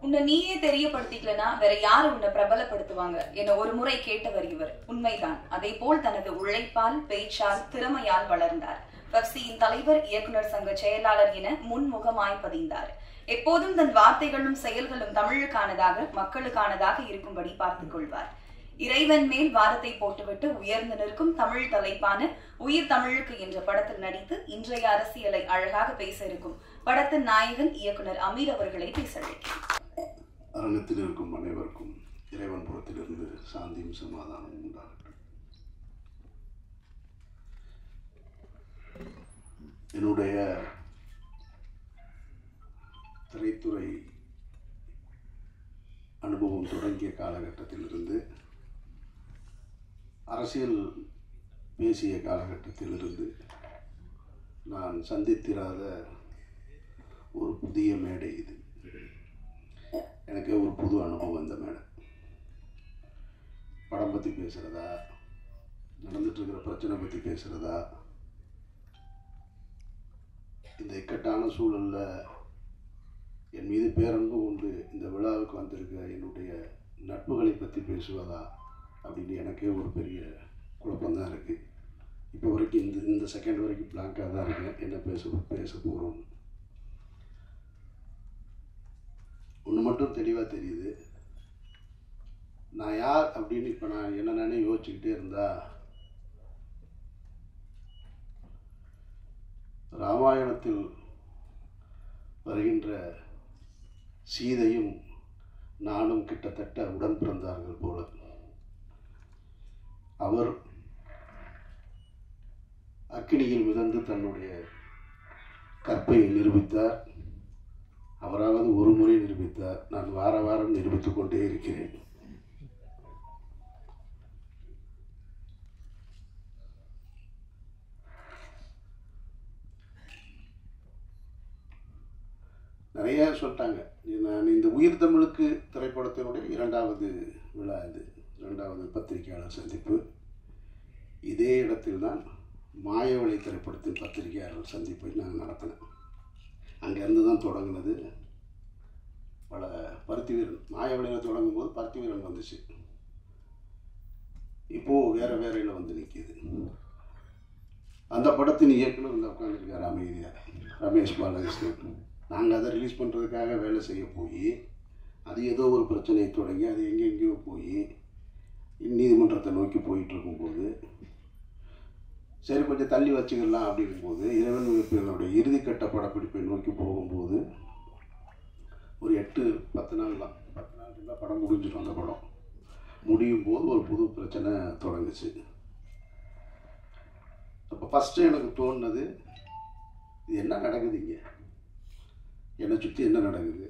உன்னை நீயே தெரியப்படுத்திக்கலனா வேற யாரு உன்னை பிரபலப்படுத்துவாங்க என ஒரு முறை கேட்டவர் இவர். உண்மைதான். அதே போல் தனது உழைப்பால், பேச்சால், திறமையால் வளர்ந்தார். பெப்சியின் தலைவர், இயக்குனர் சங்க செயலாளர் என முன்முகமாய் பதிந்தார். எப்போதும் தன் வார்த்தைகளும் செயல்களும் தமிழுக்கானதாக, மக்களுக்கானதாக இருக்கும்படி பார்த்துக் கொள்வார். இறைவன் மேல் வாரத்தை போட்டுவிட்டு உயர்ந்து நிற்கும் தமிழ் தலைப்பான உயிர் தமிழுக்கு என்ற படத்தில் நடித்து இன்றைய அரசியலை அழகாக பேச இருக்கும் படத்தின் நாயகன் இயக்குனர் அமீர் அவர்களை பேச அழைக்கிறேன். அரங்கத்தில் இருக்கும் அனைவருக்கும் இறைவன் புறத்திலிருந்து சாந்தியும் சமாதானமும் உண்டாகட்டும். என்னுடைய திரைத்துறை அனுபவம் தொடங்கிய காலகட்டத்திலிருந்து, அரசியல் பேசிய காலகட்டத்திலிருந்து நான் சந்தித்திராத ஒரு புதிய மேடை இது. எனக்கு ஒரு புது அனுபவம் இந்த மேடை. படம் பற்றி பேசுகிறதா, நடந்துட்டுருக்கிற பிரச்சனை பற்றி பேசுகிறதா, இந்த இக்கட்டான சூழலில் என் மீது பேரன்பு கொண்டு இந்த விழாவுக்கு வந்திருக்க என்னுடைய நட்புகளை பற்றி பேசுவதா அப்படின்னு எனக்கே ஒரு பெரிய குழப்பம்தான் இருக்குது. இப்போ வரைக்கும் இந்த செகண்ட் வரைக்கும் பிளாங்காக தான் இருக்கேன். என்ன பேச போகிறோம். ஒன்று மட்டும் தெளிவாக தெரியுது. நான் யார் அப்படின்னு இப்போ நான் என்ன நானே யோசிச்சுக்கிட்டே இருந்தா, ராமாயணத்தில் வருகின்ற சீதையும் நானும் கிட்டத்தட்ட உடன் பிறந்தார்கள் போல. அவர் அக்கினியில் மிதந்து தன்னுடைய கற்பை நிரூபித்தார். அவராவது ஒரு முறை நிரூபித்தார். நான் வார வாரம் நிரூபித்துக் கொண்டே இருக்கிறேன். நிறைய சொல்லிட்டாங்க. நான் இந்த உயிர் தமிழுக்கு திரைப்படத்தினுடைய 2வது விழா இது, 2வது பத்திரிகையாளர் சந்திப்பு. இதே இடத்தில்தான் மாயவளை திரைப்படத்தின் பத்திரிகையாளர் சந்திப்பை நான் நடத்தினேன். அங்கேருந்து தான் தொடங்கினது. பல பருத்தி வீரன் மாயவளையில் தொடங்கும் போது பருத்தி வீரன் வந்துச்சு. இப்போது வேறு வேறையில் வந்து நிற்கிது. அந்த படத்தின் இயக்குனர் வந்து உட்காந்துருக்கார் அமைதியாக, ரமேஷ் பாலகிருஷ்ணன். நாங்கள் அதை ரிலீஸ் பண்ணுறதுக்காக வேலை செய்ய போய் அது ஏதோ ஒரு பிரச்சனையை தொடங்கி அது எங்கெங்கேயோ போய் நீதிமன்றத்தை நோக்கி போயிட்டு இருக்கும்போது, சரி கொஞ்சம் தள்ளி வச்சுக்கலாம் அப்படிங்கும்போது, இறைவன் என்னுடைய இறுதிக்கட்ட படப்பிடிப்பை நோக்கி போகும்போது ஒரு 8-10 நாள் தான், 10 நாள் இருந்தால் படம் முடிஞ்சிடும். அந்த படம் முடியும் போது ஒரு புது பிரச்சனை தொடங்குச்சு. அப்போ ஃபஸ்ட்டு எனக்கு தோணுனது, இது என்ன நடக்குது இங்கே, என்னை சுற்றி என்ன நடக்குது,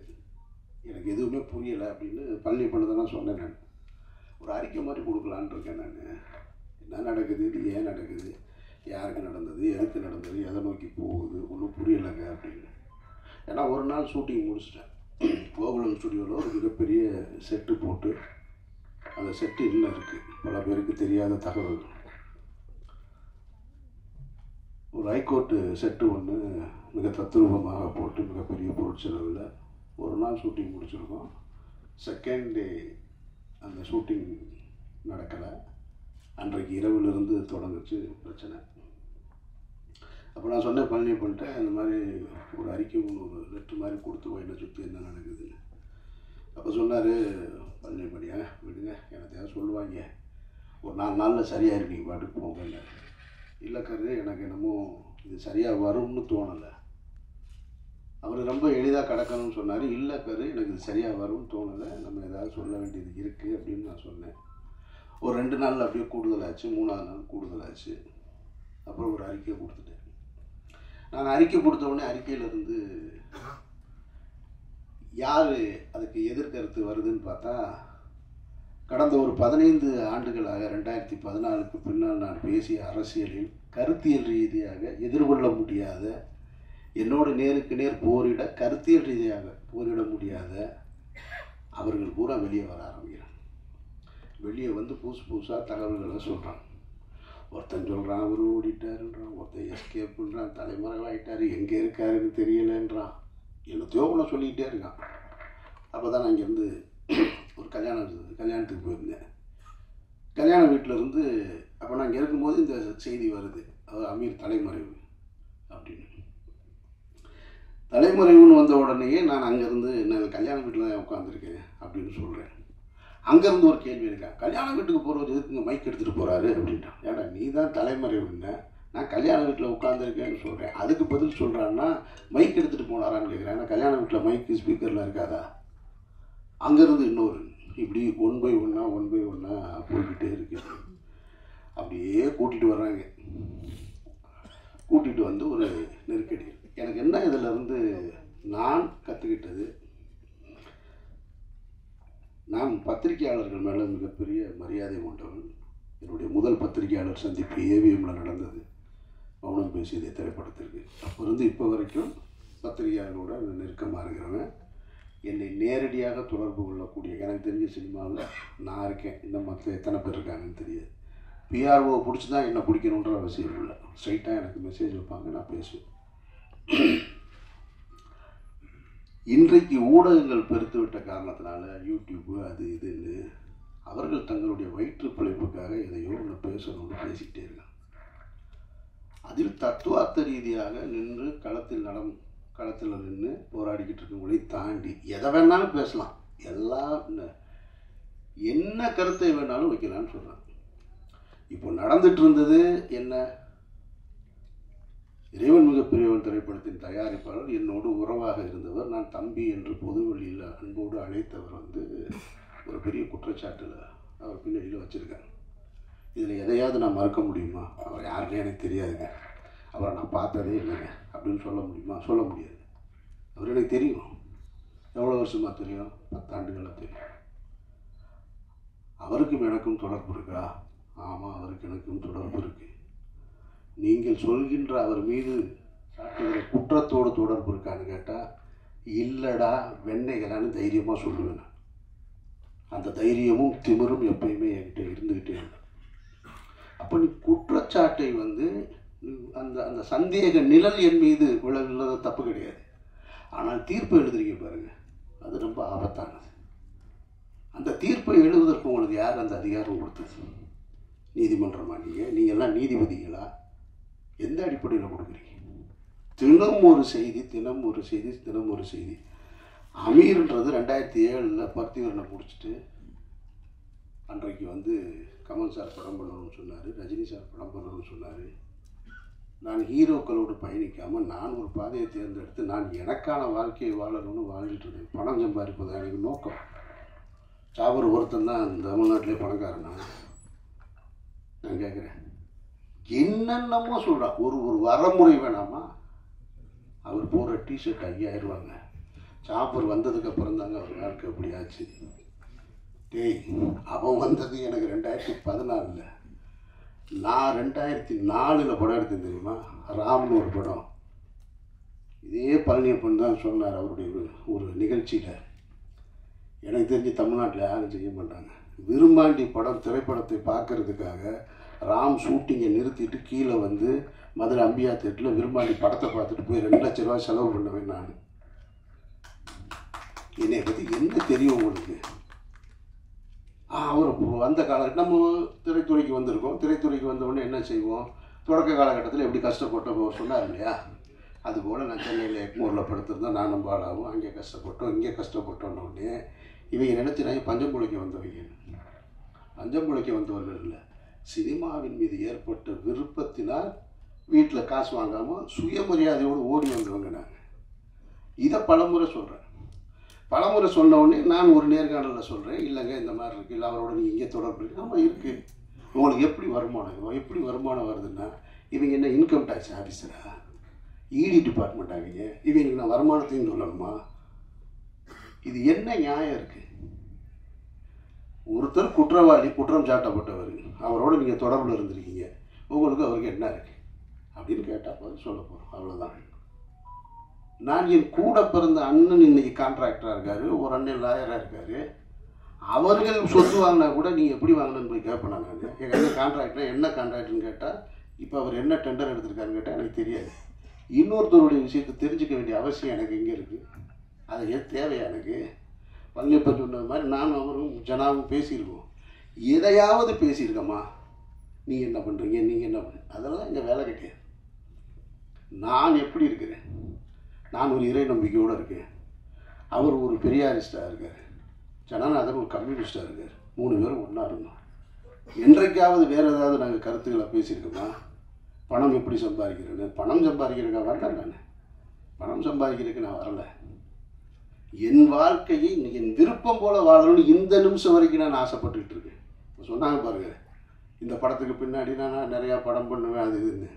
எனக்கு எதுவுமே புரியலை அப்படின்னு பழனி பண்ணதான் சொன்னேன். நான் ஒரு அறிக்கை மாதிரி கொடுக்கலான் இருக்கேன். நான் என்ன நடக்குது, இது ஏன் நடக்குது, யாருக்கு நடந்தது, எதுக்கு நடந்தது, எதை நோக்கி போகுது, ஒன்றும் புரியலைங்க அப்படின்னு. ஏன்னா ஒரு நாள் ஷூட்டிங் முடிச்சிட்டேன். கோகுலம் ஸ்டுடியோவில் ஒரு மிகப்பெரிய செட்டு போட்டு, அந்த செட்டு இன்னும் இருக்குது. பல பேருக்கு தெரியாத தகவல். ஒரு ஹைகோர்ட்டு செட்டு ஒன்று மிக தத்ரூபமாக போட்டு மிகப்பெரிய பொருட்செலவில் ஒரு நாள் ஷூட்டிங் முடிச்சிருக்கோம். செகண்ட் டே அந்த ஷூட்டிங் நடக்கலை. அன்றைக்கு இரவிலிருந்து தொடங்குச்சு பிரச்சனை. அப்போ நான் சொன்னேன், பழனி பண்ணிட்டேன், இந்த மாதிரி ஒரு அறிக்கை ஒரு லெட்ரு மாதிரி கொடுத்து என்னை சுற்றி என்ன நடக்குதுன்னு. அப்போ சொன்னார் பழனி பண்ணியா விடுங்க, எனக்கு சொல்லுவாங்க, ஒரு 4 நாளில் சரியாக நீங்கள் பாட்டுக்கு போங்க. இல்லை கரு, எனக்கு என்னமோ இது சரியாக வரும்னு தோணலை. அவர் ரொம்ப எளிதாக கடக்கணும்னு சொன்னார். இல்லை கரு, எனக்கு இது சரியாக வரும்னு தோணலை, நம்ம ஏதாவது சொல்ல வேண்டியது இருக்குது அப்படின்னு நான் சொன்னேன். ஒரு 2 நாள் அப்படியே கூடுதலாச்சு, 3ஆவது நாள் கூடுதலாச்சு. அப்புறம் ஒரு அறிக்கை கொடுத்துட்டேன். நான் அறிக்கை கொடுத்த உடனே அறிக்கையிலேருந்து யார் அதுக்கு எதிர்கருத்து வருதுன்னு பார்த்தா, கடந்த ஒரு 15 ஆண்டுகளாக 2014க்கு பின்னால் நான் பேசிய அரசியலில் கருத்தியல் ரீதியாக எதிர்கொள்ள முடியாத, என்னோடு நேருக்கு நேர் போரிட கருத்தியல் ரீதியாக போரிட முடியாத அவர்கள் பூரா வெளியே வர ஆரம்பிக்கிறாங்க. வெளியே வந்து புதுசாக தகவல்களை சொல்கிறான். ஒருத்தன் சொல்கிறான் அவர் ஓடிட்டாருன்றான், ஒருத்தன் எஸ்கேப் பண்ணுறான், தலைமறைவாயிட்டார், எங்கே இருக்காருன்னு தெரியலைன்றான், என்னத்தையோ ஒன்று சொல்லிக்கிட்டே இருக்கான். அப்போ தான் நான் இங்கேருந்து ஒரு கல்யாணத்துக்கு போயிருந்தேன். கல்யாண வீட்டில் இருந்து அப்போ நான் இங்கே இருக்கும்போது இந்த செய்தி வருது, அது அமீர் தலைமறைவு அப்படின்னு. தலைமறைவுன்னு வந்த உடனேயே நான் அங்கேருந்து நான் கல்யாண வீட்டில் தான் உட்காந்துருக்கேன் அப்படின்னு சொல்கிறேன். அங்கேருந்து ஒரு கேள்வி இருக்கா, கல்யாண வீட்டுக்கு போகிறவர் எதுக்குங்க மைக் எடுத்துகிட்டு போகிறாரு அப்படின்ட்டான். ஏன்னா நீ தான் தலைமறைவுன்னு, நான் கல்யாண வீட்டில் உட்காந்துருக்கேன்னு சொல்கிறேன். அதுக்கு பதில் சொல்கிறான்னா மைக் எடுத்துகிட்டு போனாரான்னு கேட்குறேன். ஏன்னா கல்யாண வீட்டில் மைக்கு ஸ்பீக்கர்லாம் இருக்காதா? அங்கேருந்து இன்னொரு இப்படி ஒன் பை ஒன்னாக போய்கிட்டே இருக்கு. அப்படியே கூட்டிகிட்டு வர்றாங்க. கூட்டிகிட்டு வந்து ஒரு நெருக்கடி. எனக்கு என்ன இதில் நான் கற்றுக்கிட்டது, நான் பத்திரிகையாளர்கள் மேலே மிகப்பெரிய மரியாதை கொண்டவன். என்னுடைய முதல் பத்திரிகையாளர் சந்திப்பு ஏவிஎம்மில் நடந்தது, மௌனம் பேசியதே திரைப்படத்திற்கு. அப்போ இருந்து இப்போ வரைக்கும் பத்திரிகையாளர்களோட நெருக்கமாக இருக்கிறவன். என்னை நேரடியாக தொடர்பு கொள்ளக்கூடிய, எனக்கு தெரிஞ்ச சினிமாவில் நான் இருக்கேன், இன்னும் மற்ற எத்தனை பேர் இருக்காங்கன்னு தெரியாது. பிஆர்ஓ பிடிச்சி தான் என்னை பிடிக்கணுன்ற அவசியம் இல்லை, ஸ்ட்ரைட்டாக எனக்கு மெசேஜ் வைப்பாங்க, நான் பேசுவேன். இன்றைக்கு ஊடகங்கள் பெருத்து விட்ட காரணத்தினால யூடியூப்பு அது இதுன்னு அவர்கள் தங்களுடைய வயிற்று பிழைப்புக்காக எதையோ ஒன்று பேசணும்னு பேசிக்கிட்டே இருக்காங்க. அதில் தத்துவார்த்த ரீதியாக நின்று களத்தில் நின்று போராடிக்கிட்டு இருக்கவங்களை தாண்டி எதை வேணாலும் பேசலாம், எல்லாம் என்ன கருத்தை வேணாலும் வைக்கலான்னு சொல்கிறாங்க. இப்போ நடந்துட்டு இருந்தது என்ன, இறைவன் மிகப்பெரியவன் திரைப்படத்தின் தயாரிப்பாளர் என்னோடு உறவாக இருந்தவர், நான் தம்பி என்று பொதுவெளியில் அன்போடு அழைத்தவர் ஒரு பெரிய குற்றச்சாட்டில் அவர் பின்னணியில் வச்சுருக்காங்க. இதில் எதையாவது நான் மறக்க முடியுமா? அவர் யாருன்னே எனக்கு தெரியாதுங்க, அவரை நான் பார்த்ததே இல்லைங்க அப்படின்னு சொல்ல முடியுமா? சொல்ல முடியாது. அவர் எனக்கு தெரியும். எவ்வளோ வருஷமாக தெரியும்? 10 ஆண்டுகளாக தெரியும். அவருக்கும் எனக்கும் தொடர்பு இருக்கா? ஆமாம், அவருக்கு எனக்கும் தொடர்பு இருக்குது. நீங்கள் சொல்கின்ற அவர் மீது சாட்டுகிற குற்றத்தோடு தொடர்பு இருக்கான்னு கேட்டால் இல்லைடா வெண்ணைகளான்னு தைரியமாக சொல்லுவேன். அந்த தைரியமும் திமிரும் எப்பயுமே என்கிட்ட இருந்துக்கிட்டே இல்லை. அப்போ நீ குற்றச்சாட்டை அந்த அந்த சந்தேக நிழல் என் மீது விழவில்லாத தப்பு கிடையாது. ஆனால் தீர்ப்பு எழுதுறீங்க பாருங்கள், அது ரொம்ப ஆபத்தானது. அந்த தீர்ப்பை எழுதுவதற்கு உங்களுக்கு யார் அந்த அதிகாரம் கொடுத்தது? நீதிமன்றமா? நீங்கள் எல்லாம் நீதிபதிகளா? எந்த அடிப்படையில் கொடுக்குறீங்க? தினம் ஒரு செய்தி. அமீர்ன்றது 2007 பர்த்திவரனை முடிச்சுட்டு அன்றைக்கு கமல் சார் படம் பண்ணணும்னு சொன்னார், ரஜினி சார் படம் பண்ணணும்னு சொன்னார். நான் ஹீரோக்களோடு பயணிக்காமல் நான் ஒரு பாதையை தேர்ந்தெடுத்து நான் எனக்கான வாழ்க்கையை வாழணும்னு வாழ்ந்துட்டு இருந்தேன். பணம் சம்பாதிப்பது எனக்கு நோக்கம். சாபர் ஒருத்தன் தான் தமிழ்நாட்டிலே பணக்காரனா? நான் கேட்குறேன், என்னென்னமோ சொல்கிறான். ஒரு வரமுறை வேணாமா? அவர் போகிற டிஷர்ட் 5000 ரூபாங்க. சாப்பர் வந்ததுக்கப்புறம் தாங்க அவர் வாழ்க்கை எப்படி ஆச்சு. டேய், அவன் வந்தது எனக்கு 2014. நான் 2004 படம் எடுத்தேன் தெரியுமா? ராம்னு ஒரு படம். இதே பழனியப்பன் தான் சொன்னார் அவருடைய ஒரு நிகழ்ச்சியில். எனக்கு தெரிஞ்சு தமிழ்நாட்டில் யாரும் செய்ய மாட்டாங்க. விரும்பாண்டி படம் திரைப்படத்தை பார்க்கறதுக்காக ராம் ஷூட்டிங்கை நிறுத்திட்டு கீழே மதுரை அம்பியா தேட்டரில் விரும்பாண்டி படத்தை பார்த்துட்டு போய் 2 லட்ச ரூபா செலவு பண்ணுவேன் நான். என்னை பற்றி என்ன தெரியும் உங்களுக்கு? அவர் அந்த காலகட்டம் நம்ம திரைத்துறைக்கு வந்திருக்கோம். திரைத்துறைக்கு வந்தவுடனே என்ன செய்வோம்? தொடக்க காலகட்டத்தில் எப்படி கஷ்டப்பட்டோம் சொன்னார் இல்லையா? அதுபோல் நான் சென்னையில் எக்மூரில் படுத்திருந்தேன், நானும் பாலாவும். அங்கே கஷ்டப்பட்டோம், இங்கே கஷ்டப்பட்டோன்னொடனே இவங்க நினச்சினாங்க பஞ்சம் பிழைக்க வந்தவங்க. பஞ்சம் பிழைக்க வந்தவர்கள் இல்லை, சினிமாவின் மீது ஏற்பட்ட விருப்பத்தினால் வீட்டில் காசு வாங்காமல் சுயமரியாதையோடு ஓடி வந்தவங்க நாங்கள். இதை பலமுறை சொல்கிறேன். பலமுறை சொன்னவுடனே நான் ஒரு நேர்காணலில் சொல்கிறேன், இல்லைங்க இந்த மாதிரி இருக்குது, இல்லை அவரோட நீங்கள் இங்கே தொடர்பு இருக்குது. ஆமாம் இருக்குது. உங்களுக்கு எப்படி வருமானம் வருதுன்னா, இவங்க என்ன இன்கம் டேக்ஸ் ஆஃபீஸரா? இடி டிபார்ட்மெண்ட் ஆகிங்க. இவங்களுக்கு நான் வருமானத்தையும் சொல்லணுமா? இது என்ன நியாயம் இருக்குது? ஒருத்தர் குற்றவாளி, குற்றம் சாட்டப்பட்டவர், அவரோட நீங்கள் தொடர்பில் இருந்திருக்கீங்க, உங்களுக்கு அவருக்கு என்ன இருக்குது அப்படின்னு கேட்டால் போது சொல்ல போகிறோம், அவ்வளோதான். நான் என் கூட பிறந்த அண்ணன் இன்றைக்கி கான்ட்ராக்டராக இருக்கார், ஒரு அண்ணன் லாயராக இருக்கார். அவர்கள் சொத்து வாங்கினா கூட நீங்கள் எப்படி வாங்கினு போய் கேட்பேன். நான் எங்கள் அண்ணன் கான்ட்ராக்டர் என்ன கான்ட்ராக்டர்னு கேட்டால், இப்போ அவர் என்ன டெண்டர் எடுத்திருக்காருன்னு கேட்டால் எனக்கு தெரியாது. இன்னொருத்தருடைய விஷயத்தை தெரிஞ்சுக்க வேண்டிய அவசியம் எனக்கு எங்கே இருக்குது? அது ஏன் தேவையா எனக்கு? பழனியப்ப சொன்ன மாதிரி நானும் அவரும் ஜனாவும் பேசியிருக்கோம். எதையாவது பேசியிருக்கம்மா, நீ என்ன பண்ணுறீங்க, நீங்கள் என்ன பண்ணுறீங்க, அதெல்லாம் எங்கள் வேலை கிடையாது. நான் எப்படி இருக்கிறேன், நான் ஒரு இறை நம்பிக்கையோடு இருக்கேன். அவர் ஒரு பெரியாரிஸ்டாக இருக்கார், ஜனநாதன் ஒரு கம்யூனிஸ்டாக இருக்கார். 3 பேரும் ஒன்றா இருந்தோம். என்றைக்காவது வேறு ஏதாவது நாங்கள் கருத்துக்களை பேசியிருக்கோமா? பணம் எப்படி சம்பாதிக்கிறேன்னு, பணம் சம்பாதிக்கிறதுக்காக வரல. நான் பணம் சம்பாதிக்கிறதுக்கு நான் வரலை. என் வாழ்க்கையை என் விருப்பம் போல் வாழணும்னு இந்த நிமிஷம் வரைக்கும் நான் ஆசைப்பட்டுக்கிட்டு இருக்கேன். சொன்னாங்க பாருங்கள், இந்த படத்துக்கு பின்னாடி நான் நிறையா படம் பண்ணுவேன் அது இதுன்னு.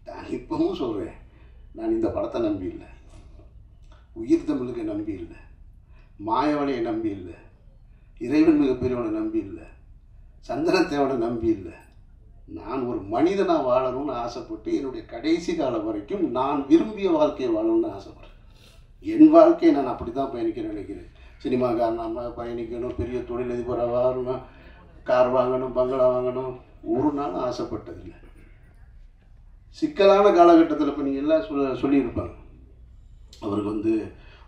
நான் இப்பவும் சொல்கிறேன், நான் இந்த படத்தை நம்பி இல்லை, உயிர் தமிழுக்கு நம்பி இல்லை, மாயவளையை நம்பி இல்லை, இறைவன் மிகப்பெரியவனை நம்பி இல்லை, சந்தனத்தேவனை நம்பி இல்லை. நான் ஒரு மனிதனாக வாழணும்னு ஆசைப்பட்டு என்னுடைய கடைசி காலம் வரைக்கும் நான் விரும்பிய வாழ்க்கையை வாழணும்னு ஆசைப்படுறேன். என் வாழ்க்கையை நான் அப்படி தான் பயணிக்க நினைக்கிறேன். சினிமாக்காரனாக பயணிக்கணும், பெரிய தொழிலதிபராக வாழணும், கார் வாங்கணும், பங்களா வாங்கணும், ஒரு நாள் ஆசைப்பட்டதில்லை. சிக்கலான காலகட்டத்தில் இப்போ நீங்கள் எல்லாம் சொல்லியிருப்பாங்க. அவருக்கு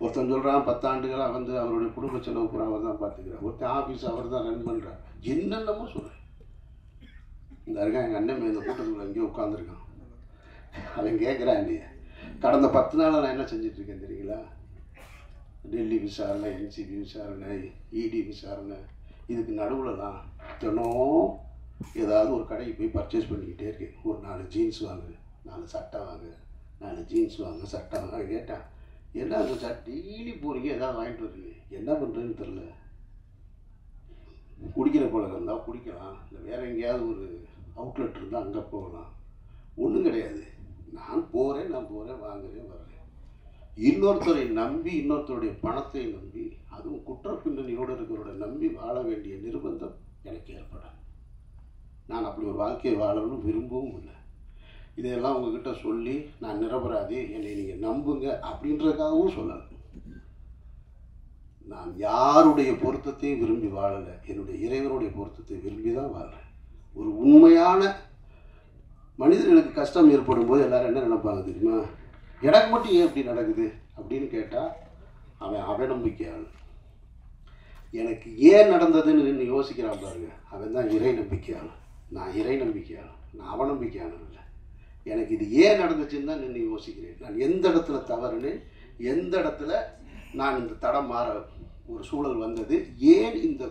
ஒருத்தன் சொல்கிறான் 10 ஆண்டுகளாக அவருடைய குடும்ப செலவு பூரா அவர் தான் பார்த்துக்கிறார், ஒருத்தன் ஆஃபீஸ் அவர் தான் ரன் பண்ணுறார், என்னென்னமோ சொல்கிறேன். இந்த இருக்கான் எங்கள் அண்ணன் இந்த கூட்டத்தில் எங்கேயோ உட்காந்துருக்கான். அவன் கேட்குறான், இல்லையா கடந்த 10 நாளாக நான் என்ன செஞ்சிட்ருக்கேன் தெரியுங்களா? டெல்லி விசாரணை, என்சிபி விசாரணை, இடி விசாரணை, இதுக்கு நடுவில் தான் தினம் ஏதாவது ஒரு கடைக்கு போய் பர்ச்சேஸ் பண்ணிக்கிட்டே இருக்கேன். ஒரு 4 ஜீன்ஸ் வாங்கு, 4 சட்டை வாங்கு, 4 ஜீன்ஸ் வாங்க, சட்டை வாங்க. கேட்டேன், என்ன சார் டெய்லி போகிறீங்க, எதாவது வாங்கிட்டு வரீங்க, என்ன பண்ணுறதுன்னு தெரில. குடிக்கிற பழக்கம் இருந்தால் குடிக்கலாம், இல்லை வேறு எங்கேயாவது ஒரு அவுட்லெட் இருந்தால் அங்கே போகலாம். ஒன்றும் கிடையாது. நான் போகிறேன், வாங்குறேன், வர்றேன். இன்னொருத்தரை நம்பி, இன்னொருத்தருடைய பணத்தை நம்பி, அதுவும் குற்ற பின்னணியோடு இருக்கிறவரை நம்பி வாழ வேண்டிய நிர்பந்தம் எனக்கு ஏற்படும். நான் அப்படி ஒரு வாழ்க்கையை வாழணும்னு விரும்பவும் இல்லை. இதையெல்லாம் உங்ககிட்ட சொல்லி நான் நிரபராதி, என்னை நீங்கள் நம்புங்க அப்படின்றதுக்காகவும் சொல்லலை. நான் யாருடைய பொருத்தத்தையும் விரும்பி வாழலை, என்னுடைய இறைவனுடைய பொருத்தத்தை விரும்பி தான் வாழறேன். ஒரு உண்மையான மனிதர்களுக்கு கஷ்டம் ஏற்படும் போது எல்லாரும் என்ன நினைப்பாங்க தெரியுமா? எனக்கு மட்டும் ஏன் இப்படி நடக்குது அப்படின்னு கேட்டால் அவன் அவநம்பிக்கையாளன். எனக்கு ஏன் நடந்ததுன்னு நின்று யோசிக்கிறான் பாருங்க, அவன் தான் இறை நம்பிக்கையாளன். நான் இறை நம்பிக்கையாளன், நான் அவநம்பிக்கையாளன் இல்லை. எனக்கு இது ஏன் நடந்துச்சுன்னு தான் நின்று யோசிக்கிறேன். நான் எந்த இடத்துல தவறுன்னு, எந்த இடத்துல நான் இந்த தடம் மாற ஒரு சூழல் வந்தது, ஏன் இந்த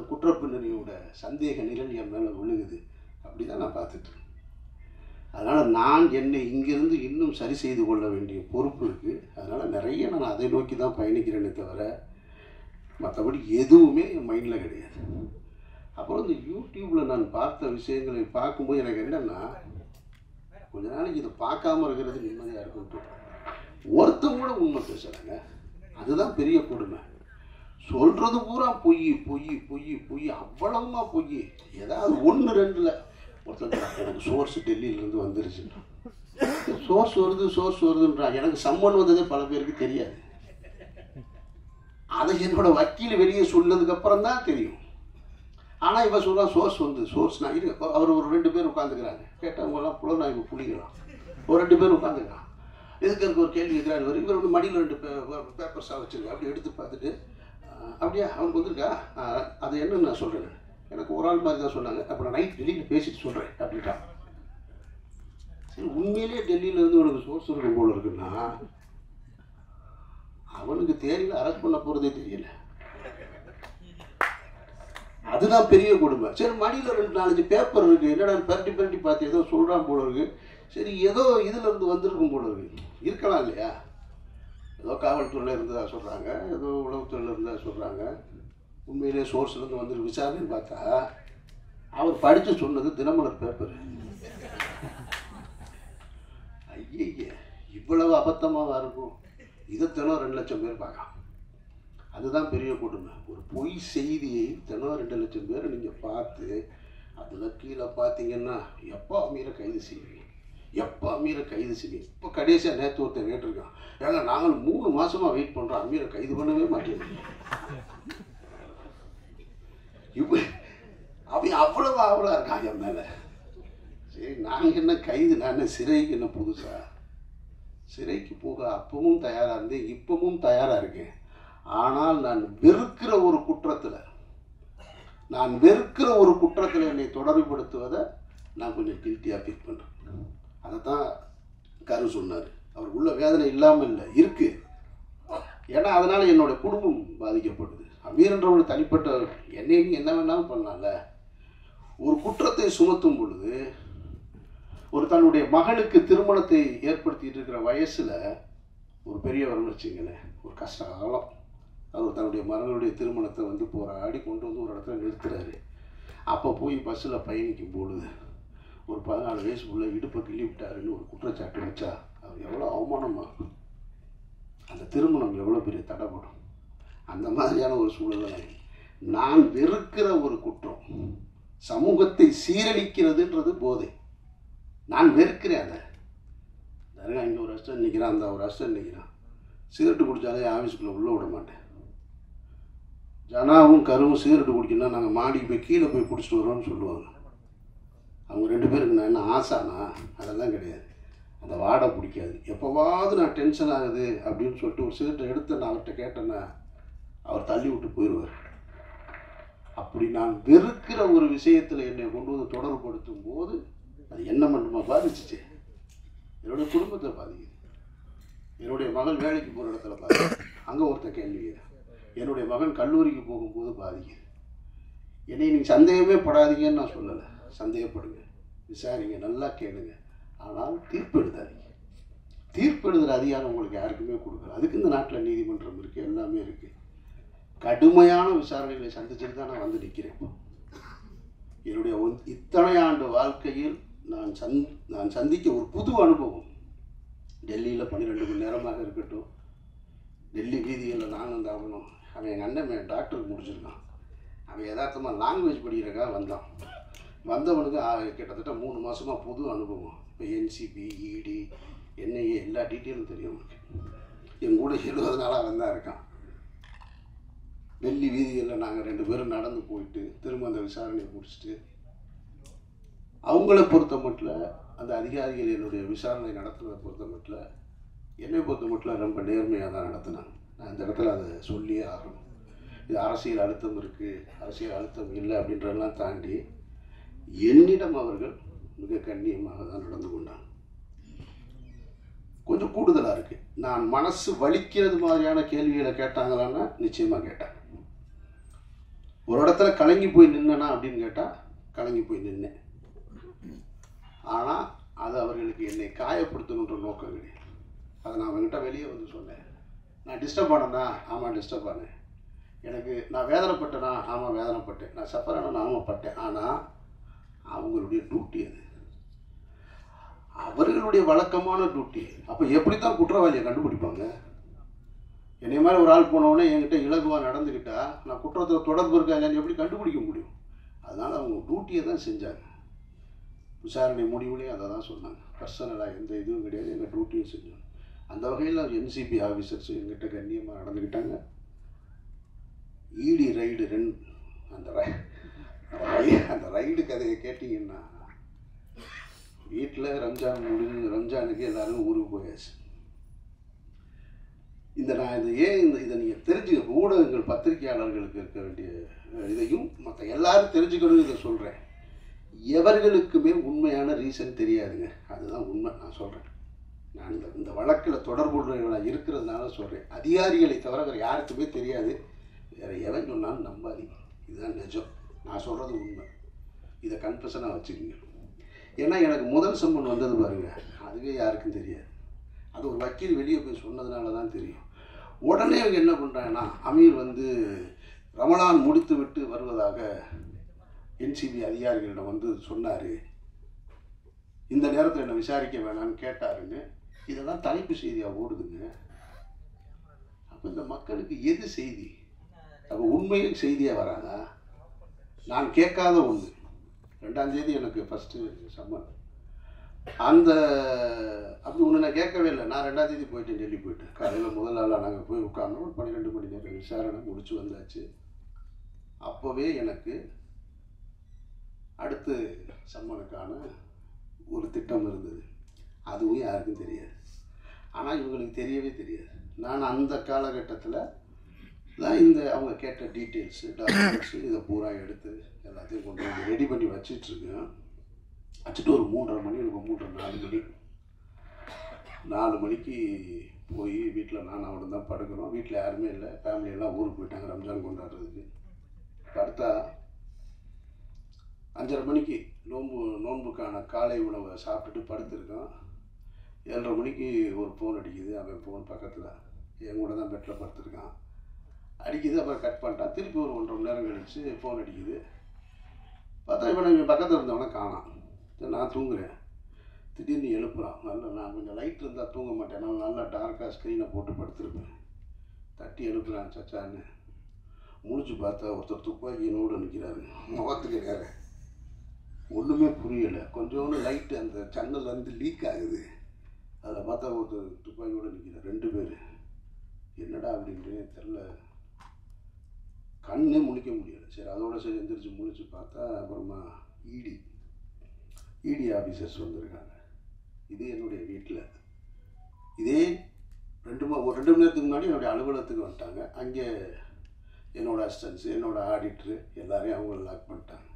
குற்றப்பின்னணியோட சந்தேக நிழல் என் மேலே விழுகுது, அப்படி தான் நான் பார்த்துட்ருக்கேன். அதனால் நான் என்னை இங்கிருந்து இன்னும் சரி செய்து கொள்ள வேண்டிய பொறுப்பு இருக்குது. அதனால் நிறைய நான் அதை நோக்கி தான் பயணிக்கிறேனே தவிர மற்றபடி எதுவுமே என் மைண்டில் கிடையாது. அப்புறம் இந்த யூடியூப்பில் நான் பார்த்த விஷயங்களை பார்க்கும்போது எனக்கு என்னென்னா, கொஞ்ச நாளைக்கு இதை பார்க்காம இருக்கிறது நிம்மதியாக இருக்குன்ட்டு. ஒருத்தம் கூட உண்மை பேசுகிறாங்க, அதுதான் பெரிய கொடுமை. சொல்கிறது பூரா பொய் பொய் பொய் பொய், அவ்வளவுமா பொய். ஏதாவது 1-2ல் ஒருத்தர் எனக்கு சோர்ஸ் டெல்லியிலேருந்து வந்துருச்சு, சோர்ஸ் வருதுன்றான். எனக்கு சம்மன் வந்ததே பல பேருக்கு தெரியாது. அதை என்னோட வக்கீல் வெளியே சொன்னதுக்கப்புறம் தான் தெரியும். ஆனால் இவன் சொல்கிறான் சோர்ஸ் நான் இருக்கு. அவர் ஒரு 2 பேர் உட்காந்துக்கிறாங்க, கேட்டவங்கலாம் புலனாய்வு புலிக்கலாம். ஒரு 2 பேர் உட்காந்துக்கிறான். எதுக்கு எனக்கு ஒரு கேள்வி கேட்குறாரு. இவர் மடியில் 2 பேப்பர்ஸாக வச்சுருக்கேன். அப்படி எடுத்து பார்த்துட்டு, அப்படியா அவனுக்கு வந்துருக்கா, அது என்னன்னு நான் சொல்கிறேன், எனக்கு ஒரு ஆள் மாதிரி தான் சொன்னாங்க, அப்போ நான் நைட் டெல்லியில் பேசிட்டு சொல்கிறேன் அப்படின்ட்டான். சரி, உண்மையிலேயே டெல்லியிலேருந்து உனக்கு சோர்ஸ் இருக்கும் போல இருக்குன்னா, அவனுக்கு தேரியில் அரெஸ்ட் பண்ண போகிறதே தெரியல. அதுதான் பெரிய கொடுமை. சரி, மடியில் 2-4 பேப்பர் இருக்குது, என்னடா பரட்டி பார்த்து ஏதோ சொல்கிறான் போல இருக்குது. சரி, ஏதோ இதிலேருந்து வந்திருக்கும் போல இருக்கு, இருக்கலாம் இல்லையா? ஏதோ காவல்துறையில் இருந்ததாக சொல்கிறாங்க, ஏதோ உளவுத்துறையில் இருந்ததாக சொல்கிறாங்க. உண்மையிலே சோர்ஸ்லேருந்து வந்து விசாரணைன்னு பார்த்தா அவர் படித்து சொன்னது தினமலர் பேப்பர். ஐய, இவ்வளவு அபத்தமாக இருக்கும். இதை தினம் 2 லட்சம் பேர் பார்க்கலாம். அதுதான் பெரிய கொடுமை. ஒரு பொய் செய்தியை தினம் 2 லட்சம் பேர் நீங்கள் பார்த்து அதில் கீழே பார்த்தீங்கன்னா எப்போ அமீரை கைது செய்வீங்க, இப்போ கடைசியாக நேற்று ஒருத்தர் கேட்டிருக்கான், ஏங்க நாங்கள் 3 மாதமாக வெயிட் பண்ணுறோம், அமீரை கைது பண்ணவே மாட்டேங்க. அவன் அவ்வளோ இருக்கான் என் மேலே. சரி, நாங்கள் என்ன கைது, நான் சிறைக்கு என்ன புதுசா? சிறைக்கு போக அப்பவும் தயாராக இருந்தேன், இப்பவும் தயாராக இருக்கேன். ஆனால் நான் வெறுக்கிற ஒரு குற்றத்தில் என்னை தொடர்புபடுத்துவதை நான் கொஞ்சம் கில்ட்டியாக ஃபீல் பண்ணுறேன். அதை தான் கரு சொன்னார். அவருக்கு உள்ள வேதனை இல்லாமல் இல்லை, இருக்குது. ஏன்னா அதனால் என்னோடய குடும்பம் பாதிக்கப்படுது. அமீர்ன்றவங்க தனிப்பட்ட என்னையும் என்ன வேணாலும் பண்ணலாம்ல. ஒரு குற்றத்தை சுமத்தும் பொழுது ஒரு தன்னுடைய மகனுக்கு திருமணத்தை ஏற்படுத்திட்டு இருக்கிற வயசில் ஒரு பெரியவர்னு வச்சுங்களேன், ஒரு கஷ்ட காலம், அவர் தன்னுடைய மகனுடைய திருமணத்தை வந்து போராடி கொண்டு வந்து ஒரு இடத்துல நிறுத்துறாரு. அப்போ போய் பஸ்ஸில் பயணிக்கும் பொழுது ஒரு 14 வயசுக்குள்ளே இடுப்பை கிள்ளி விட்டாருன்னு ஒரு குற்றச்சாட்டு வச்சா அவர் எவ்வளோ அவமானமாகும், அந்த திருமணம் எவ்வளோ பெரிய தடைப்படும். அந்த மாதிரியான ஒரு சூழலை நான் வெறுக்கிற ஒரு குற்றம் சமூகத்தை சீரழிக்கிறதுன்றது போதை. நான் வெறுக்கிறேன் அதை. நிறையா இங்கே ஒரு அஸ்டன் நிற்கிறான், அந்த ஒரு அஸ்டன் நிற்கிறான், சிகரெட்டு குடித்தாலே ஆஃபீஸுக்குள்ளே உள்ளே விட மாட்டேன். ஜனாவும் கருவும் சிகரெட்டு குடிக்கணும்னா நாங்கள் மாடிக்கு போய் கீழே போய் குடிச்சிட்டு வரோம்னு சொல்லுவாங்க. அவங்க 2 பேருக்கு நான் என்ன ஆசானா? அதெல்லாம் கிடையாது. அந்த வாடை பிடிக்காது. எப்போவாவது நான் டென்ஷன் ஆகுது அப்படின்னு சொல்லிட்டு ஒரு சிகரெட்டை எடுத்து நான் அவர்கிட்ட கேட்டேன்னா அவர் தள்ளி விட்டு போயிடுவார். அப்படி நான் வெறுக்கிற ஒரு விஷயத்தில் என்னை கொண்டு வந்து தொடர்புபடுத்தும் போது அது என்ன மட்டுமா பாதிச்சிச்சு, என்னுடைய குடும்பத்தை பாதிக்குது. என்னுடைய மகள் வேலைக்கு போகிற இடத்துல பாதிக்குது, அங்கே ஒருத்தர் கேள்வி கேட்குறேன். என்னுடைய மகன் கல்லூரிக்கு போகும்போது பாதிக்குது. என்னை நீங்கள் சந்தேகமே படாதீங்கன்னு நான் சொல்லலை. சந்தேகப்படுங்க, விசாரிங்க, நல்லா கேளுங்க, ஆனால் தீர்ப்பு எழுதாதீங்க. தீர்ப்பு எழுதுகிற அதிகாரம் உங்களுக்கு யாருக்குமே கொடுக்கல. அதுக்கு இந்த நாட்டில் நீதிமன்றம் இருக்குது, எல்லாமே இருக்குது. கடுமையான விசாரணைகளை சந்திச்சுட்டு தான் நான் வந்து நிற்கிறேன். என்னுடைய இத்தனை ஆண்டு வாழ்க்கையில் நான் சந்திக்க ஒரு புது அனுபவம். டெல்லியில் 12 மணி நேரமாக இருக்கட்டும், டெல்லி வீதிகளில் நான் வந்தாகணும். அவன் எங்கள் அண்ணன் டாக்டருக்கு முடிச்சிருக்கான். அவன் யதார்த்தமாக லாங்குவேஜ் படிக்கிறக்காக வந்தவனுக்கு கிட்டத்தட்ட 3 மாதமாக புது அனுபவம். இப்போ என்சிபி, இடி, என்ஐஏ எல்லா டீட்டெயிலும் தெரியும் அவனுக்கு. என் கூட 70 நாளாக வந்தா இருக்கான். டெல்லி வீதிகளில் நாங்கள் 2 பேரும் நடந்து போயிட்டு திரும்ப அந்த விசாரணையை முடிச்சுட்டு, அவங்கள பொறுத்த மட்டும் அந்த அதிகாரிகள் என்னுடைய விசாரணை நடத்துறதை பொறுத்த மட்டும், என்னை பொறுத்த மட்டும் ரொம்ப நேர்மையாக தான் நடத்தினாங்க. நான் இந்த இடத்துல அதை சொல்லியே ஆகணும். இது அரசியல் அழுத்தம் இருக்குது, அரசியல் அழுத்தம் இல்லை அப்படின்றதெல்லாம் தாண்டி என்னிடம் அவர்கள் மிக கண்ணியமாக தான் நடந்து கொண்டாங்க. கொஞ்சம் கூடுதலாக இருக்குது. நான் மனசு வலிக்கிறது மாதிரியான கேள்விகளை கேட்டாங்களான்னா நிச்சயமாக கேட்டேன். ஒரு இடத்துல கலங்கி போய் நின்னா அப்படின்னு கேட்டால் கலங்கி போய் நின்னேன். ஆனால் அது அவர்களுக்கு என்னை காயப்படுத்தணுன்ற நோக்கம் கிடையாது. அதை நான் அவங்ககிட்ட வெளியே வந்து சொன்னேன். நான் டிஸ்டர்ப் ஆனேன்னா, ஆமாம் டிஸ்டர்ப் ஆனேன். நான் வேதனைப்பட்டேனா, ஆமாம் வேதனைப்பட்டேன். நான் சஃபர் ஆனேன்னா, ஆமாம் பட்டேன். ஆனால் அவங்களுடைய டியூட்டி அது, அவர்களுடைய வழக்கமான டியூட்டி. அப்போ எப்படித்தான் குற்றவாளியை கண்டுபிடிப்பாங்க? என்னை மாதிரி ஒரு ஆள் போனவுடனே என்கிட்ட இலகுவாக நடந்துக்கிட்டா நான் குற்றத்தில் தொடர்பு இருக்கா இல்லைன்னு எப்படி கண்டுபிடிக்க முடியும்? அதனால் அவங்க டியூட்டியை தான் செஞ்சாங்க. விசாரணை முடிவுலேயும் அதை தான் சொன்னாங்க. பர்சனலாக எந்த இதுவும் கிடையாது, எங்கள் டியூட்டியும் செஞ்சாங்க. அந்த வகையில் என்சிபி ஆஃபீஸர்ஸ் எங்கிட்ட கண்ணியமாக நடந்துக்கிட்டாங்க. இடி ரைடு 2 அந்த ரைடு கதையை கேட்டிங்கன்னா, வீட்டில் ரம்ஜானுக்கு எல்லாரும் ஊருக்கு போயாச்சு. நான் இதை நீங்கள் தெரிஞ்சுக்க, ஊடகங்கள் பத்திரிகையாளர்களுக்கு இருக்க வேண்டிய இதையும் மற்ற எல்லாரும் தெரிஞ்சுக்கணும். இதை சொல்கிறேன். எவர்களுக்குமே உண்மையான ரீசன் தெரியாதுங்க, அதுதான் உண்மை. நான் சொல்கிறேன், நான் இந்த வழக்கில் தொடர்புடையவர்களாக இருக்கிறதுனால சொல்கிறேன். அதிகாரிகளை தவிர வேறு யாருக்குமே தெரியாது. வேறு எவன் சொன்னாலும் நம்பாதீங்க, இதுதான் நிஜம். நான் சொல்கிறது உண்மை. இதை கன்ஃபெஷனாக வச்சுக்கோங்க. ஏன்னா எனக்கு முதல் சம்மன் வந்தது பாருங்கள், அதுவே யாருக்கும் தெரியாது. அது ஒரு வக்கீல் வெளியே போய் சொன்னதுனால தான் தெரியும். உடனே அவங்க என்ன பண்ணுறாங்கன்னா, அமீர் ரமலான் முடித்து விட்டு வருவதாக என்சிபி அதிகாரிகளிடம் சொன்னார், இந்த நேரத்தில் என்னை விசாரிக்க வேணான்னு கேட்டாருன்னு இதெல்லாம் தலைப்பு செய்தியாக ஓடுதுங்க. அப்போ இந்த மக்களுக்கு எது செய்தி? அப்போ உண்மையும் செய்தியாக வராதா? நான் கேட்காத ஒன்று, 2ஆம் தேதி எனக்கு ஃபஸ்ட்டு சம்மன். அப்படி ஒன்று நான் கேட்கவே இல்லை. நான் 2ஆம் தேதி போயிட்டேன், டெல்லி போயிட்டேன். காலையில் முதல் நாளாக நாங்கள் போய் உட்கார்ந்தோம். 12 மணி நேரம் விசாரணை முடிச்சு வந்தாச்சு. அப்போவே எனக்கு அடுத்து சம்மனுக்கான ஒரு திட்டம் இருந்தது. அதுவும் யாருக்கும் தெரியாது. ஆனால் இவங்களுக்கு தெரியவே தெரியாது. நான் அந்த காலகட்டத்தில் தான் இந்த அவங்க கேட்ட டீட்டெயில்ஸு டாக்குமெண்ட்ஸு இதை பூரா எடுத்து எல்லாத்தையும் கொண்டு வந்து ரெடி பண்ணி வச்சிட்ருக்கேன். வச்சுட்டு ஒரு 3:30 மணி இருக்கும், 3:30 4 மணிக்கு போய் வீட்டில் நான் அவனும் தான் படுக்கிறோம். வீட்டில் யாருமே இல்லை, ஃபேமிலியெல்லாம் ஊருக்கு போயிட்டாங்க ரம்ஜான் கொண்டாடுறதுக்கு. படுத்தா 5:30 மணிக்கு நோன்புக்கான காலை உணவை சாப்பிட்டுட்டு படுத்துருக்கோம். 7:30 மணிக்கு ஒரு ஃபோன் அடிக்குது. அவன் ஃபோன் பக்கத்தில் என் கூட தான் பெட்டில் படுத்துருக்கான். அடிக்குது. அப்புறம் கட் பண்ணிட்டான். திருப்பி ஒரு 1.5 மணி நேரம் கழிச்சு ஃபோன் அடிக்குது. பார்த்தா இப்போ நான் பக்கத்தில் இருந்தவனை காணாம். நான் தூங்குறேன். திடீர்னு எழுப்புறான். நான் கொஞ்சம் லைட் இருந்தால் தூங்க மாட்டேன், நான் நல்லா டார்க்காக ஸ்க்ரீனை போட்டு படுத்துருப்பேன். தட்டி எழுப்புறான் சச்சான்னு. முடிச்சு பார்த்தா ஒருத்தர் துப்பாக்கியினோடு நிற்கிறாரு, முகத்துக்கு நேர. ஒன்றுமே புரியலை. கொஞ்சோண்டு லைட்டு அந்த ஜன்னல்லேருந்து லீக் ஆகுது. அதில் பார்த்தா ஒருத்தர் துப்பாக்கியோடு நிற்கிறார். 2 பேர். என்னடா அப்படின்றே தெரில, கண்ணே முழிக்க முடியலை. சரி அதோட சரி எந்திரிச்சு முழிச்சு பார்த்தா அப்புறமா இடி ஆஃபீஸர்ஸ் வந்திருக்காங்க. இது என்னுடைய வீட்டில். இதே 2 மணி நேரத்துக்கு முன்னாடி என்னுடைய அலுவலகத்துக்கு வந்துட்டாங்க. அங்கே என்னோடய அசிஸ்டன்ஸு, என்னோடய ஆடிட்ரு எல்லாரையும் அவங்க லாக் பண்ணிட்டாங்க.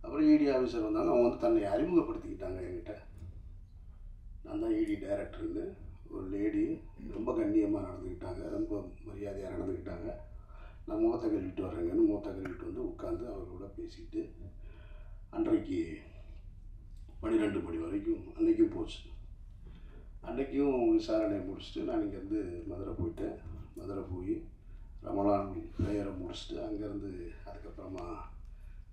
அப்புறம் இடி ஆஃபீஸர் வந்தாங்க. அவங்க வந்து தன்னை அறிமுகப்படுத்திக்கிட்டாங்க என்கிட்ட. நான் தான் இடி டைரக்டர்னு. ஒரு லேடி ரொம்ப கண்ணியமாக நடந்துக்கிட்டாங்க, ரொம்ப மரியாதையாக நடந்துக்கிட்டாங்க. நான் முகத்தை கழுவிட்டு வர்றேங்கன்னு முகத்தை கழுவிட்டு வந்து உட்காந்து அவர்களோட பேசிக்கிட்டு அன்றைக்கு 12 மணி வரைக்கும் அன்றைக்கும் போச்சு. அன்றைக்கும் விசாரணை முடிச்சுட்டு நான் இங்கேருந்து மதுரை போயிட்டேன். மதுரை போய் ரமலான் ப்ரேயரை முடிச்சுட்டு அங்கேருந்து அதுக்கப்புறமா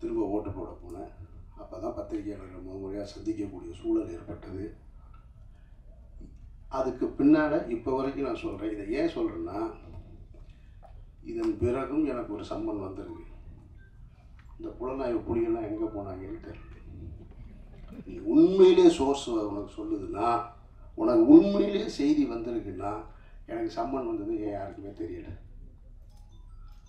திரும்ப ஓட்டு போட போனேன். அப்போ தான் பத்திரிகையாளர்கள் முறையாக சந்திக்கக்கூடிய சூழல் ஏற்பட்டது. அதுக்கு பின்னால் இப்போ வரைக்கும் நான் சொல்கிறேன். இதை ஏன் சொல்கிறேன்னா, இதன் பிறகும் எனக்கு ஒரு சம்மன் வந்திருக்கு. இந்த புலனாய்வு புலிகள்லாம் எங்கே போனாங்கன்னு தெரியல. நீ உண்மையிலே சோர்ஸ் உனக்கு சொல்லுதுன்னா, உனக்கு உண்மையிலே செய்தி வந்திருக்குன்னா, எனக்கு சம்மன் வந்தது ஏன் யாருக்குமே தெரியலை.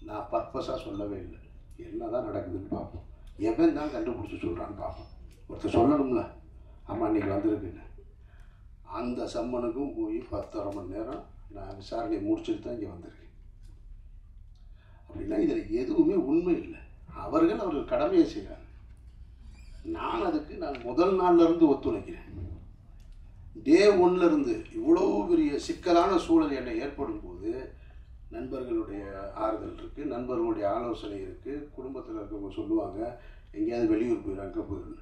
நான் பர்பஸாக சொல்லவே இல்லை. என்ன தான் நடக்குதுன்னு பார்ப்போம். எவன் தான் கண்டுபிடிச்சி சொல்கிறான்னு பார்ப்போம். ஒருத்தர் சொல்லணும்ல, ஆமாம் இன்றைக்கி வந்திருக்குன்னு. அந்த சம்மனுக்கும் போய் 10.5 மணி நேரம் நான் விசாரணை முடிச்சுட்டு தான் இங்கே வந்திருக்கேன். அப்படின்னா இதில் எதுவுமே உண்மை இல்லை. அவர்கள் கடமையை செய்கிறாங்க. நான் முதல் நாள்லேருந்து ஒத்துழைக்கிறேன். டே 1லேருந்து இவ்வளோ பெரிய சிக்கலான சூழல் என்னை ஏற்படும் போது நண்பர்களுடைய ஆறுதல் இருக்குது, நண்பர்களுடைய ஆலோசனை இருக்குது. குடும்பத்தில் இருக்கவங்க சொல்லுவாங்க எங்கேயாவது வெளியூர் போயிடும் அங்கே போயிடுன்னு.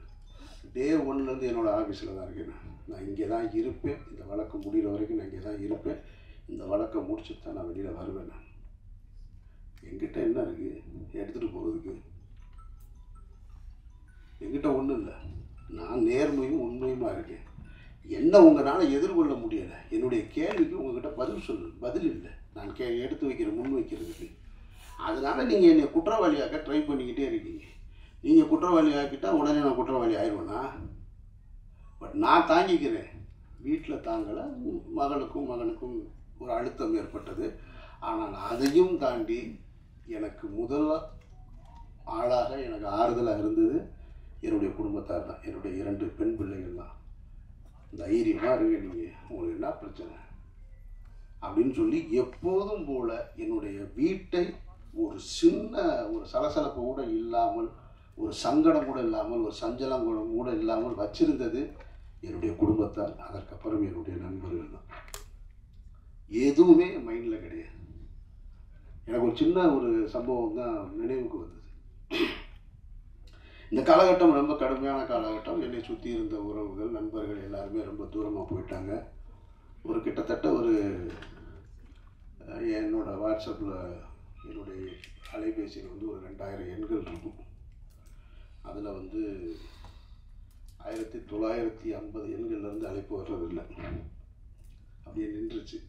டே 1லேருந்து என்னோடய ஆஃபீஸில் தான் இருக்கேன். நான் இங்கே தான் இருப்பேன். இந்த வழக்கு முடிகிற வரைக்கும் நான் இங்கே தான் இருப்பேன். இந்த வழக்கை முடிச்சுட்டு தான் நான் வெளியில் வருவேன். நான் என்கிட்ட என்ன இருக்குது எடுத்துகிட்டு போகிறதுக்கு? என்கிட்ட ஒன்றும் இல்லை. நான் நேர்மையும் உண்மையுமா இருக்கேன். என்ன உங்களால் எதிர்கொள்ள முடியலை. என்னுடைய கேள்விக்கு உங்கள்கிட்ட பதில் இல்லை. நான் எடுத்து வைக்கிற முன் வைக்கிறதுக்கு. அதனால் நீங்கள் என்னை குற்றவாளியாக்க ட்ரை பண்ணிக்கிட்டே இருக்கீங்க. நீங்கள் குற்றவாளி ஆக்கிட்டால் உடனே நான் குற்றவாளி ஆயிடுவேன்னா? பட் நான் தாங்கிக்கிறேன். வீட்டில் தாங்கலை. மகனுக்கும் ஒரு அழுத்தம் ஏற்பட்டது. ஆனால் அதையும் தாண்டி எனக்கு முதல் ஆளாக எனக்கு ஆறுதலாக இருந்தது என்னுடைய குடும்பத்தார் தான். என்னுடைய 2 பெண் பிள்ளைகள் தான். தைரியமாக இருங்க, நீங்கள் உங்களுக்கு என்ன பிரச்சனை அப்படின்னு சொல்லி எப்போதும் போல் என்னுடைய வீட்டை ஒரு சின்ன ஒரு சலசலப்பு கூட இல்லாமல், ஒரு சங்கடம் கூட இல்லாமல், ஒரு சஞ்சலம் கூட இல்லாமல் வச்சிருந்தது என்னுடைய குடும்பத்தால். அதற்கப்புறம் என்னுடைய நண்பர்கள் தான். எதுவுமே மைண்டில் கிடையாது. எனக்கு ஒரு சின்ன ஒரு சம்பவம் தான் நினைவுக்கு வந்தது. இந்த காலகட்டம் ரொம்ப கடுமையான காலகட்டம். என்னை சுற்றி இருந்த உறவுகள், நண்பர்கள் எல்லாருமே ரொம்ப தூரமாக போயிட்டாங்க. ஒரு கிட்டத்தட்ட ஒரு என்னோடய வாட்ஸ்அப்பில் என்னுடைய அலைபேசியில் வந்து ஒரு 2000 எண்கள் இருக்கும். அதில் வந்து 1950 எண்கள்லேருந்து அழைப்பு வர்றதில்லை. அப்படியே நின்றுச்சு.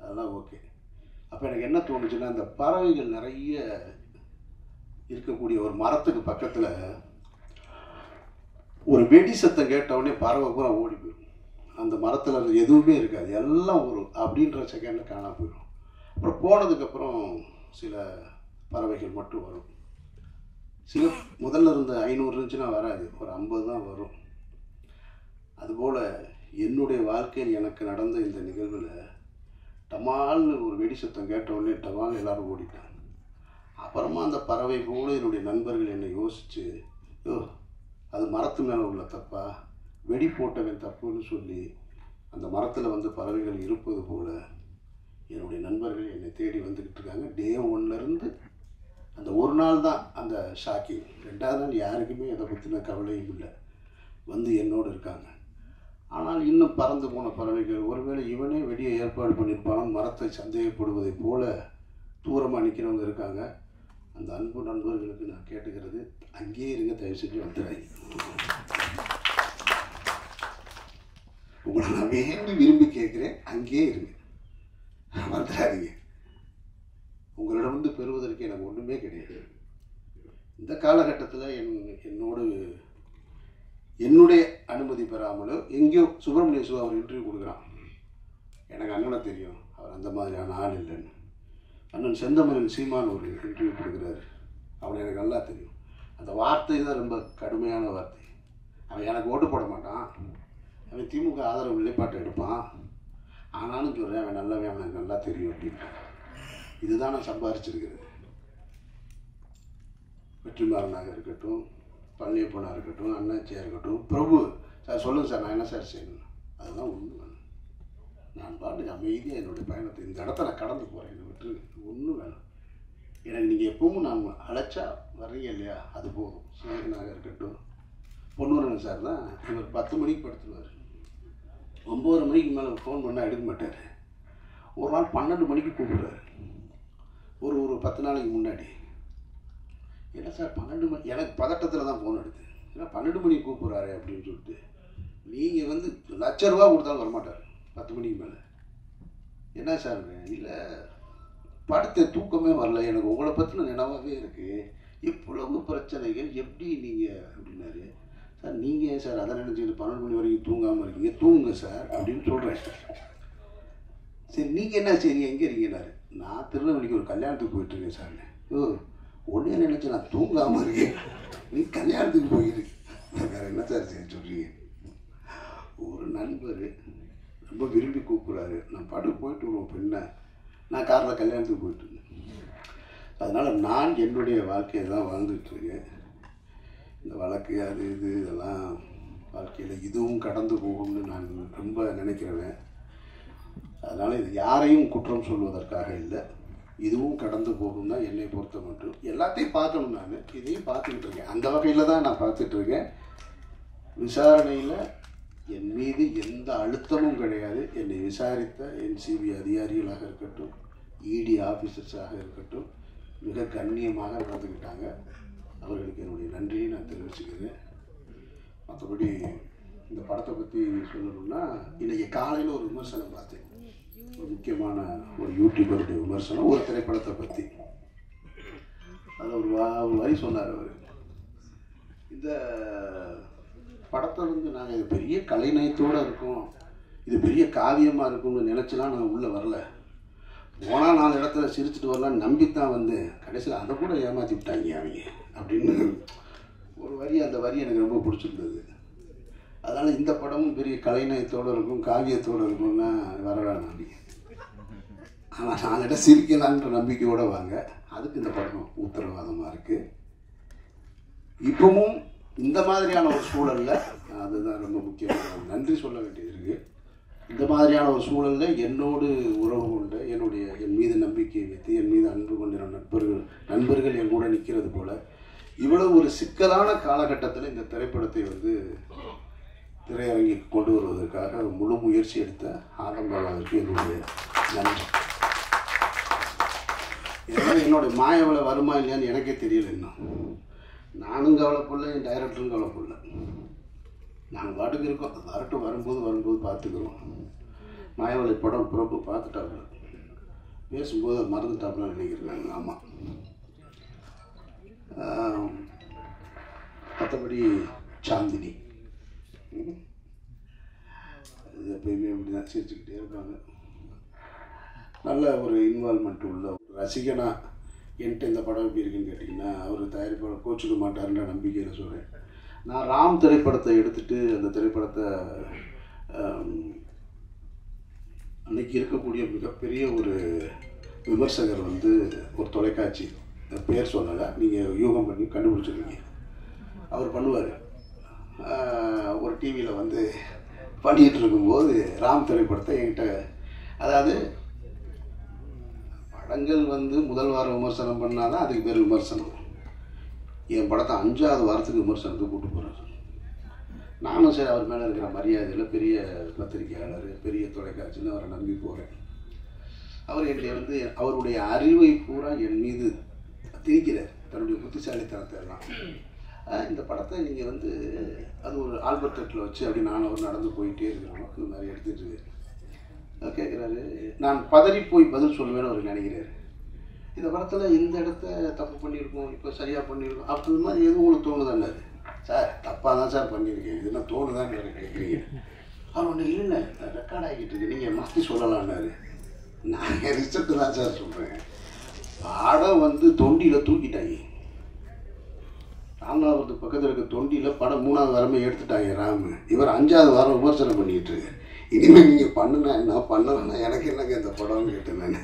அதெல்லாம் ஓகே. அப்போ எனக்கு என்ன தோணுச்சுன்னா, அந்த பறவைகள் நிறைய இருக்கக்கூடிய ஒரு மரத்துக்கு பக்கத்தில் ஒரு வெடி சத்தம் கேட்டவுடனே பறவை பூரா ஓடி போயிடும். அந்த மரத்தில் எதுவுமே இருக்காது, எல்லாம் ஒரு அப்படின்ற செகண்டில் காணாம போயிடும். அப்புறம் போனதுக்கப்புறம் சில பறவைகள் மட்டும் வரும். சில முதல்ல இருந்த 500 இருந்துச்சுன்னா வராது, ஒரு 50 தான் வரும். அதுபோல் என்னுடைய வாழ்க்கையில் எனக்கு நடந்த இந்த நிகழ்வில் டமால்னு ஒரு வெடி சத்தம் கேட்ட உடனே டமால் எல்லோரும் ஓடிட்டாங்க. அப்புறமா அந்த பறவை போல என்னுடைய நண்பர்கள் என்னை யோசித்து, அது மரத்து மேலே உள்ள தப்பா, வெடி போட்டவன் தப்புன்னு சொல்லி அந்த மரத்தில் வந்து பறவைகள் இருப்பது போல் என்னுடைய நண்பர்கள் என்னை தேடி வந்துக்கிட்டு இருக்காங்க. டே 1லேருந்து அந்த ஒரு நாள் தான் அந்த ஷாக்கிங். 2வது நாள் யாருக்குமே அதை பற்றின கவலையும் இல்லை, வந்து என்னோடு இருக்காங்க. ஆனால் இன்னும் பறந்து போன பறவைகள், ஒருவேளை இவனே வெடியை ஏற்பாடு பண்ணியிருப்பான் மரத்தை சந்தேகப்படுவதை போல தூரமாக நிற்கிறவங்க இருக்காங்க. அந்த அன்பு நண்பர்களுக்கு நான் கேட்டுக்கிறது, அங்கேயே இருங்க, தயவு செஞ்சு வந்துடுறாங்க. உங்களை நான் வேண்டி விரும்பி கேட்குறேன், அங்கேயே இருங்க, வந்துடாதீங்க. உங்களிடம் வந்து பெறுவதற்கு எனக்கு ஒன்றுமே கிடையாது. இந்த காலகட்டத்தில் என்னுடைய அனுமதி பெறாமலோ எங்கேயோ சுப்பிரமணிய சிவா அவர் இன்டர்வியூ கொடுக்குறான். எனக்கு அண்ணனை தெரியும், அவர் அந்த மாதிரியான ஆள் இல்லைன்னு. அண்ணன் செந்தமரன் சீமான் ஒரு இன்டர்வியூ கொடுக்குறாரு, அவனை எனக்கு நல்லா தெரியும். அந்த வார்த்தை தான் ரொம்ப கடுமையான வார்த்தை. அவன் எனக்கு ஓட்டு போட மாட்டான், அவன் திமுக ஆதரவு நிலைப்பாட்டை எடுப்பான், ஆனாலும் சொல்கிறேன் அவன் நல்லவன், அவனுக்கு நல்லா தெரியும் அப்படின்ட்டு. இதுதான் நான் சம்பாரிச்சிருக்கிறது. வெற்றிமாறனாக இருக்கட்டும், பழனியப்பனாக இருக்கட்டும், அண்ணாச்சியாக இருக்கட்டும், பிரபு சார் சொல்லுங்கள் சார் நான் என்ன சார் செய்யணும், அதுதான் ஒன்று வேணும். நான் பாட்டுக்கு அமைதியாக என்னுடைய பயணத்தை இந்த இடத்த நான் கடந்து போகிறேன், என்னை விட்டு ஒன்றும் வேணும். எனக்கு நீங்கள் எப்பவும் நான் அழைச்சா வர்றீங்க இல்லையா, அது போதும். சேகனாக இருக்கட்டும், பொன்னூரன் சார் தான் இவர் 10 மணிக்கு படுத்துருவார், 9 மணிக்கு மேலே ஃபோன் பண்ணால் எடுக்க மாட்டார். ஒரு நாள் 12 மணிக்கு கூப்பிடுறாரு, ஒரு 10 நாளைக்கு முன்னாடி. என்ன சார் 12 மணி, எனக்கு பதட்டத்தில் தான் ஃபோன் எடுத்து, ஏன்னா 12 மணிக்கு கூப்பிட்றாரு அப்படின்னு சொல்லிட்டு. நீங்கள் வந்து ₹1,00,000 கொடுத்தாலும் வரமாட்டார் 10 மணிக்கு மேலே. என்ன சார், இல்லை படுத்த தூக்கமே வரல, எனக்கு உங்களை பற்றின நினைவாகவே இருக்குது, இவ்வளவு பிரச்சனைகள் எப்படி நீங்கள் அப்படின்னாரு. சார் நீங்கள் ஏன் சார் அதை நினச்சிக்கிட்டு 12 மணி வரைக்கும் தூங்காமல் இருக்கீங்க, தூங்குங்க சார் அப்படின்னு சொல்கிறேன். சரி நீங்கள் என்ன செய்றீங்க, எங்கே இருக்கீங்கன்னாரு. நான் திருநெல்வேலிக்கு ஒரு கல்யாணத்துக்கு போயிட்டுருக்கேன் சார். ஒன்றே நினச்சி நான் தூங்காமல் இருக்கேன், நீ கல்யாணத்துக்கு போயிருக்கு, வேறு என்ன சார் செய்ய சொல்கிறீங்க. ஒரு நண்பர் ரொம்ப விரும்பி கூப்பிட்றாரு, நான் படுக்கு போயிட்டு வருவோம் பெண்ணை, நான் காரில் கல்யாணத்துக்கு போயிட்டுருந்தேன். அதனால் நான் என்னுடைய வாழ்க்கையை தான் வாழ்ந்துட்டுருக்கேன். இந்த வழக்கு அது இது இதெல்லாம் வாழ்க்கையில் இதுவும் கடந்து போகும்னு நான் ரொம்ப நினைக்கிறேன். அதனால் இது யாரையும் குற்றம் சொல்வதற்காக இல்லை, இதுவும் கடந்து போகும் தான் என்னை பொறுத்த மட்டும். எல்லாத்தையும் பார்க்கணும், நான் இதையும் பார்த்துக்கிட்டு இருக்கேன், அந்த வகையில் தான் நான் பார்த்துட்ருக்கேன். விசாரணையில் என் மீது எந்த அழுத்தமும் கிடையாது. என்னை விசாரித்த NCB அதிகாரிகளாக இருக்கட்டும், ED ஆஃபீஸர்ஸாக இருக்கட்டும், மிக கண்ணியமாக நடந்துக்கிட்டாங்க. அவர்களுக்கு என்னுடைய நன்றியை நான் தெரிவிச்சுக்கிறேன். மற்றபடி இந்த படத்தை பற்றி சொல்லணும்னா, இன்றைக்கி காலையில் ஒரு விமர்சனம் பார்த்தேன், ஒரு முக்கியமான ஒரு யூடியூபருடைய விமர்சனம் ஒரு திரைப்படத்தை பற்றி. அதில் ஒரு வரி சொன்னார் அவர், இந்த படத்தை வந்து நாங்கள் இது பெரிய கலைநயத்தோடு இருக்கோம், இது பெரிய காவியமாக இருக்கும்னு நினச்சலாம் நான் உள்ளே வரல, போனால் 4 இடத்துல சிரிச்சுட்டு வரலான்னு நம்பித்தான் வந்து கடைசியில் அதை கூட ஏமாற்றி விட்டாங்க அவங்க அப்படின்னு ஒரு வரி. அந்த வரி எனக்கு ரொம்ப பிடிச்சிருந்தது. அதனால் இந்த படமும் பெரிய கலைநயத்தோடு இருக்கும், காவியத்தோடு இருக்கும்னா வரலாம் நான். ஆனால் 4 இடம் சிரிக்கலான்ற நம்பிக்கையோடு வாங்க, அதுக்கு இந்த படம் உத்தரவாதமாக இருக்குது. இப்பவும் இந்த மாதிரியான ஒரு சூழலில், அதுதான் ரொம்ப முக்கியமான நன்றி சொல்ல வேண்டியது இருக்குது. இந்த மாதிரியான ஒரு சூழலில் என்னோடு உறவு கொண்ட, என் மீது நம்பிக்கை வைத்து, என் மீது அன்பு கொண்ட நண்பர்கள் என் கூட நிற்கிறது போல், இவ்வளவு ஒரு சிக்கலான காலகட்டத்தில் இந்த திரைப்படத்தை வந்து திரையரங்கிற்கு கொண்டு வருவதற்காக முழு முயற்சி எடுத்த ஆரம்பாளருக்கு என்னுடைய நன்றி. இதனால் என்னுடைய மாயவளை வருமா இல்லையான்னு எனக்கே தெரியல. இன்னும் நானும் கவலைப்படல, என் டைரக்டரும் கவலைப்படல. நாங்கள் பாட்டுக்கு இருக்கோம், வரட்டும், வரும்போது பார்த்துக்கிறோம். மாயவளை படம் பிரபு பார்த்துட்டாப்புல, பேசும்போது மறந்துட்டாப்புல நினைக்கிறேன். ஆமாம். மற்றபடி சாந்தினி இது எப்பயுமே அப்படி தான் சிரிச்சுக்கிட்டே இருப்பாங்க. நல்ல ஒரு இன்வால்மெண்ட் உள்ள ரசிகனா என்கிட்ட இந்த படம் எப்படி இருக்குன்னு கேட்டிங்கன்னா, அவர் தயாரிப்பாளர் கோச்சிக்க மாட்டாருன்ற நம்பிக்கையில் சொல்கிறேன். நான் ராம் திரைப்படத்தை எடுத்துகிட்டு அந்த திரைப்படத்தை அன்றைக்கி இருக்கக்கூடிய மிகப்பெரிய ஒரு விமர்சகர் வந்து ஒரு தொலைக்காட்சி பேர் சொல்லலை, நீங்கள் யூகம் பண்ணி கண்டுபிடிச்சிருக்கீங்க. அவர் பண்ணுவார். ஒரு டிவியில் வந்து பண்ணிகிட்டு இருக்கும்போது ராம் திரைப்படத்தை என்கிட்ட, அதாவது படங்கள் வந்து முதல் வாரம் விமர்சனம் பண்ணால் தான் அதுக்கு பேர் விமர்சனம். என் படத்தை 5ஆவது வாரத்துக்கு விமர்சனத்துக்கு கூப்பிட்டு போகிறார். நானும் சரி அவர் மேலே இருக்கிற மரியாதையில் பெரிய பத்திரிகையாளர், பெரிய தொலைக்காட்சின்னு அவரை நம்பி போகிறேன். அவர் என்னை வந்து அவருடைய அறிவை பூரா என் மீது திணிக்கிறார், தன்னுடைய புத்திசாலித்தனத்தை எல்லாம். இந்த படத்தை நீங்கள் வந்து அது ஒரு ஆல்பர்ட் தட்டில் வச்சு அப்படி நான் அவர் நடந்து போயிட்டே இருக்கிறோம், இந்த மாதிரி எடுத்துகிட்டு கேட்குறாரு. நான் பதறி போய் பதில் சொல்லுவேன்னு அவர் நினைக்கிறாரு. இந்த படத்தில் இந்த இடத்த தப்பு பண்ணியிருக்கோம், இப்போ சரியாக பண்ணியிருக்கோம், அப்படி மாதிரி எதுவும் உங்களுக்கு தோணுதான்னாரு. சார் தப்பாக தான் சார் பண்ணியிருக்கேன், இது என்ன தோணுதான்னு வேறு கேட்குறீங்க. அவர் ஒன்று இல்லை, ரெக்கார்ட் ஆகிட்டு இருக்கு, நீங்கள் மாற்றி சொல்லலான்னாரு. நான் என் ரிசல்ட்டு தான் சார் சொல்கிறேன். படம் வந்து தொண்டியில் தூக்கிட்டாங்க. ராமநாதபுரத்துக்கு பக்கத்தில் இருக்க தொண்டியில் படம் 3ஆவது வாரமே எடுத்துட்டாங்க ராமு. இவர் 5ஆவது வாரம் விமர்சனம் பண்ணிகிட்டு இருக்கு. இனிமேல் நீங்கள் பண்ணுனா என்ன, பண்ணலன்னா எனக்கு என்னங்க இந்த படம்னு கேட்டேன் நான்.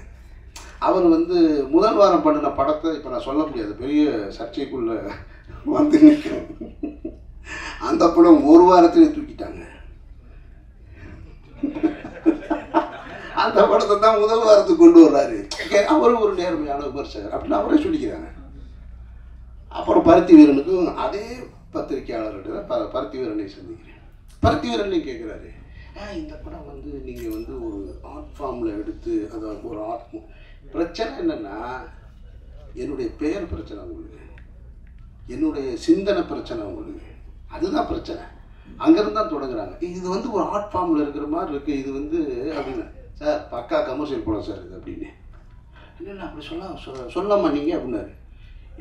அவர் வந்து முதல் வாரம் பண்ணின படத்தை இப்போ நான் சொல்ல முடியாது, பெரிய சர்ச்சைக்குள்ளே வந்து நிற்கிறேன். அந்த படம் ஒரு வாரத்திலே தூக்கிட்டாங்க. அந்த படத்தை தான் முதல் வாரத்துக்கு கொண்டு வர்றாரு. அவரும் ஒரு நேர்மையான விமர்சகர் அப்படின்னு அவரே சொல்லிக்கிறாங்க. அப்புறம் பருத்தி வீரனுக்கும் அதே பத்திரிகையாளர்கிட்ட பருத்தி வீரனை சந்திக்கிறேன். பருத்தி வீரனை கேட்குறாரு, இந்த படம் வந்து நீங்கள் வந்து ஒரு ஆர்ட் ஃபார்மில் எடுத்து, அதாவது ஒரு ஆர்ட் பிரச்சனை என்னென்னா, என்னுடைய பெயர் பிரச்சனை உங்களுக்கு, என்னுடைய சிந்தனை பிரச்சனை உங்களுக்கு, அதுதான் பிரச்சனை. அங்கேருந்து தான் தொடங்குறாங்க. இது வந்து ஒரு ஆர்ட் ஃபார்மில் இருக்கிற மாதிரி இருக்குது, இது வந்து அப்படின்னு. சார் பக்கா கமர்ஷியல் படம் சார் இது அப்படின்னு. இல்லை அப்படி சொல்லாமா நீங்கள் அப்படின்னாரு.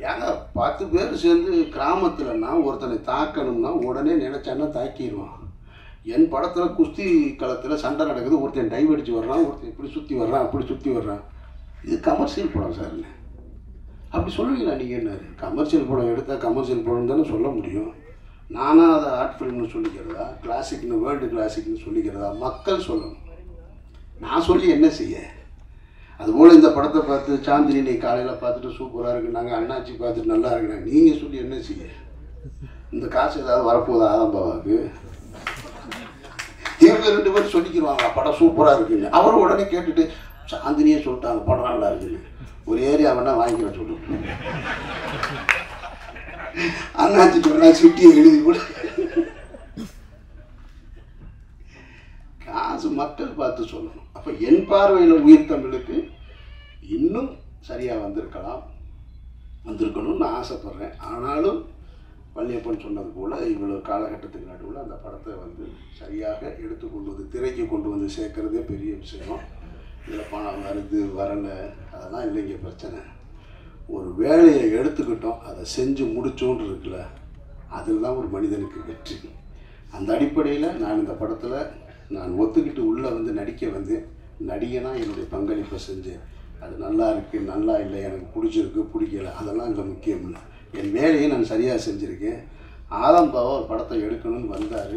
ஏங்க 10 பேர் சேர்ந்து கிராமத்தில்னா ஒருத்தனை தாக்கணும்னா உடனே நினச்சான்னா தாக்கிடுவான். என் படத்தில் குஸ்தி களத்தில் சண்டை நடக்குது, ஒருத்தன் டைவ் அடித்து வர்றான், ஒருத்தன் இப்படி சுற்றி வர்றான், அப்படி சுற்றி வர்றான், இது கமர்ஷியல் படம் சார்னு. அப்படி சொல்லுவீங்களா நீங்கள் என்னாரு? கமர்ஷியல் படம் எடுத்தால் கமர்ஷியல் படம் தானே சொல்ல முடியும். நானாக அதை ஆர்ட் ஃபிலிம்னு சொல்லிக்கிறதா, கிளாசிக்னு வேர்ல்டு கிளாசிக்னு சொல்லிக்கிறதா? மக்கள் சொல்லணும், நான் சொல்லி என்ன செய்ய? அதுபோல் இந்த படத்தை பார்த்து சாந்தினி நீ காலையில் பார்த்துட்டு சூப்பராக இருக்குனாங்க, அண்ணாச்சி பார்த்துட்டு நல்லா இருக்குனாங்க, நீங்கள் சொல்லி என்ன செய்ய? இந்த காசு ஏதாவது வரப்போகுது ஆதம்பாவாக்கு? இவங்க 2 பேரும் சொல்லிக்கிடுவாங்க படம் சூப்பராக இருக்குன்னு. அவரும் உடனே கேட்டுட்டு சாந்தினியே சொல்லிட்டாங்க படம் நல்லா இருக்குன்னு. ஒரு ஏரியா வேணா வாங்கிக்கிற சொல்லிட்டு அண்ணாச்சி சொன்னா சிட்டியை எழுதி கூட. காசு மக்கள் பார்த்து சொல்லணும். அப்போ என் பார்வையில் உயிர் தமிழுக்கு இன்னும் சரியாக வந்திருக்கணும்னு நான் ஆசைப்பட்றேன். ஆனாலும் வள்ளியப்பன் சொன்னது போல் இவ்வளோ காலகட்டத்துக்கு நடுவில் அந்த படத்தை வந்து சரியாக எடுத்துக்கொண்டு வந்து திரைக்கு கொண்டு வந்து சேர்க்கறதே பெரிய விஷயம். இதில் பணம் வருது வரலை அதெல்லாம் இல்லைங்க பிரச்சனை. ஒரு வேலையை எடுத்துக்கிட்டோம், அதை செஞ்சு முடிச்சோன்னு இருக்குல்ல, அதில் தான் ஒரு மனிதனுக்கு வெற்றி. அந்த அடிப்படையில் நான் இந்த படத்தில் நான் ஒத்துக்கிட்டு உள்ளே வந்து நடிக்க வந்து நடிகனாக என்னுடைய பங்களிப்பை செஞ்சேன். அது நல்லா இருக்குது நல்லா இல்லை, எனக்கு பிடிச்சிருக்கு பிடிக்கலை, அதெல்லாம் இங்கே முக்கியம் இல்லை. என் வேலையை நான் சரியாக செஞ்சுருக்கேன். ஆதம்பாவா ஒரு படத்தை எடுக்கணும்னு வந்தார்,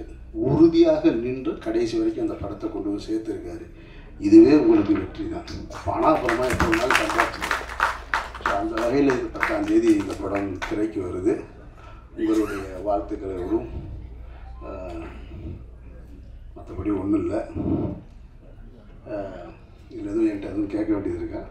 உறுதியாக நின்று கடைசி வரைக்கும் அந்த படத்தை கொண்டு போய் சேர்த்துருக்காரு. இதுவே உங்களுக்கு வெற்றி தான். பணாபுரமாக எத்தனை நாள் சம்பாதிச்சு. ஸோ அந்த வகையில் இது 10ஆம் தேதி இந்த படம் திரைக்கு வருது. உங்களுடைய வாழ்த்துக்களை வரும், மற்றபடி ஒன்றும் இல்லை. இதில் எதுவும் என்கிட்ட எதுவும் கேட்க வேண்டியது இருக்கா?